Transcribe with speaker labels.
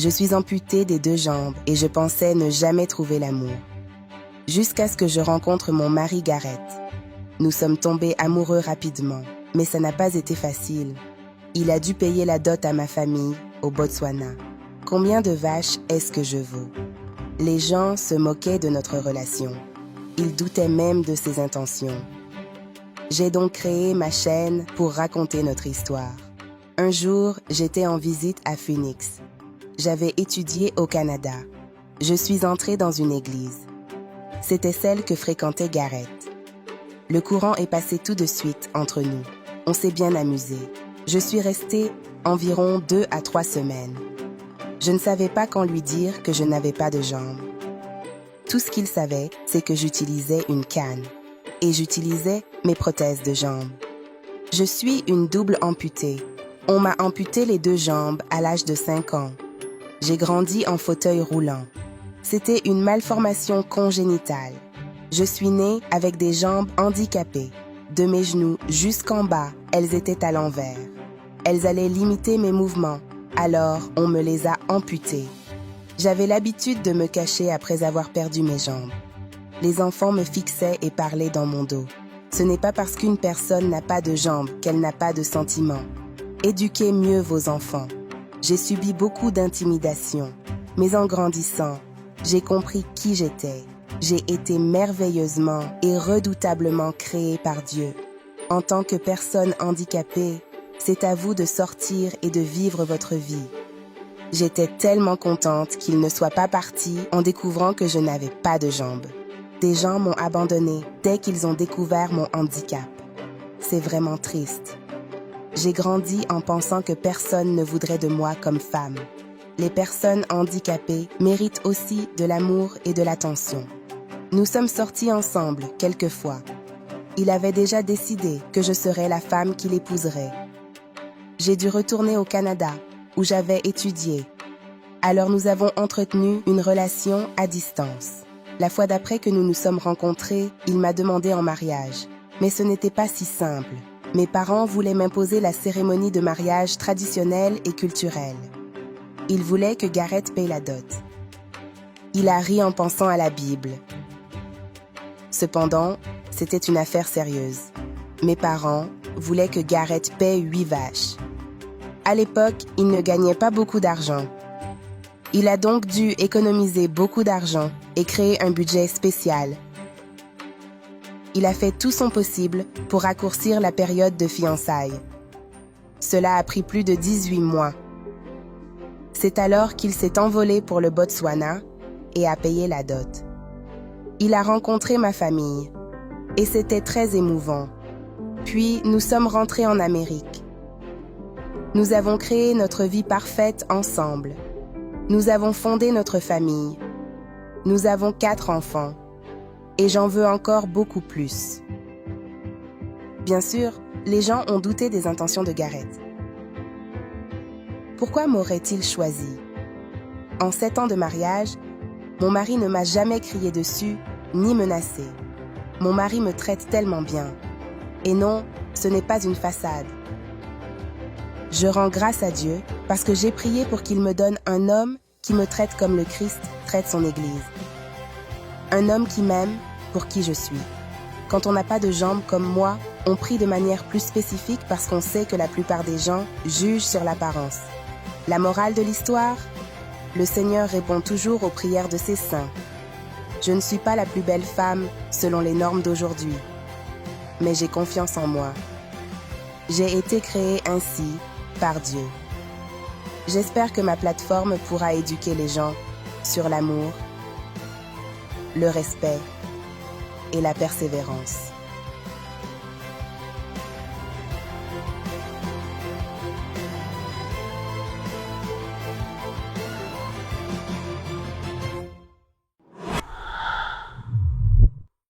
Speaker 1: Je suis amputée des 2 jambes et je pensais ne jamais trouver l'amour. Jusqu'à ce que je rencontre mon mari Gareth. Nous sommes tombés amoureux rapidement, mais ça n'a pas été facile. Il a dû payer la dot à ma famille, au Botswana. Combien de vaches est-ce que je vaux? Les gens se moquaient de notre relation. Ils doutaient même de ses intentions. J'ai donc créé ma chaîne pour raconter notre histoire. Un jour, j'étais en visite à Phoenix. J'avais étudié au Canada. Je suis entrée dans une église. C'était celle que fréquentait Gareth. Le courant est passé tout de suite entre nous. On s'est bien amusé. Je suis restée environ 2 à 3 semaines. Je ne savais pas quand lui dire que je n'avais pas de jambes. Tout ce qu'il savait, c'est que j'utilisais une canne. Et j'utilisais mes prothèses de jambes. Je suis une double amputée. On m'a amputé les 2 jambes à l'âge de 5 ans. J'ai grandi en fauteuil roulant. C'était une malformation congénitale. Je suis née avec des jambes handicapées. De mes genoux jusqu'en bas, elles étaient à l'envers. Elles allaient limiter mes mouvements, alors on me les a amputées. J'avais l'habitude de me cacher après avoir perdu mes jambes. Les enfants me fixaient et parlaient dans mon dos. Ce n'est pas parce qu'une personne n'a pas de jambes qu'elle n'a pas de sentiments. Éduquez mieux vos enfants. J'ai subi beaucoup d'intimidation, mais en grandissant, j'ai compris qui j'étais. J'ai été merveilleusement et redoutablement créée par Dieu. En tant que personne handicapée, c'est à vous de sortir et de vivre votre vie. J'étais tellement contente qu'il ne soit pas parti en découvrant que je n'avais pas de jambes. Des gens m'ont abandonnée dès qu'ils ont découvert mon handicap. C'est vraiment triste. J'ai grandi en pensant que personne ne voudrait de moi comme femme. Les personnes handicapées méritent aussi de l'amour et de l'attention. Nous sommes sortis ensemble quelquefois. Il avait déjà décidé que je serais la femme qu'il épouserait. J'ai dû retourner au Canada, où j'avais étudié. Alors nous avons entretenu une relation à distance. La fois d'après que nous nous sommes rencontrés, il m'a demandé en mariage. Mais ce n'était pas si simple. Mes parents voulaient m'imposer la cérémonie de mariage traditionnelle et culturelle. Ils voulaient que Gareth paye la dot. Il a ri en pensant à la Bible. Cependant, c'était une affaire sérieuse. Mes parents voulaient que Gareth paye 8 vaches. À l'époque, il ne gagnait pas beaucoup d'argent. Il a donc dû économiser beaucoup d'argent et créer un budget spécial. Il a fait tout son possible pour raccourcir la période de fiançailles. Cela a pris plus de 18 mois. C'est alors qu'il s'est envolé pour le Botswana et a payé la dot. Il a rencontré ma famille et c'était très émouvant. Puis nous sommes rentrés en Amérique. Nous avons créé notre vie parfaite ensemble. Nous avons fondé notre famille. Nous avons 4 enfants. Et j'en veux encore beaucoup plus. Bien sûr, les gens ont douté des intentions de Gareth. Pourquoi m'aurait-il choisi? En 7 ans de mariage, mon mari ne m'a jamais crié dessus ni menacé. Mon mari me traite tellement bien. Et non, ce n'est pas une façade. Je rends grâce à Dieu parce que j'ai prié pour qu'il me donne un homme qui me traite comme le Christ traite son Église. Un homme qui m'aime pour qui je suis. Quand on n'a pas de jambes comme moi, on prie de manière plus spécifique parce qu'on sait que la plupart des gens jugent sur l'apparence. La morale de l'histoire? Le Seigneur répond toujours aux prières de ses saints. Je ne suis pas la plus belle femme selon les normes d'aujourd'hui, mais j'ai confiance en moi. J'ai été créée ainsi par Dieu. J'espère que ma plateforme pourra éduquer les gens sur l'amour, le respect et la persévérance.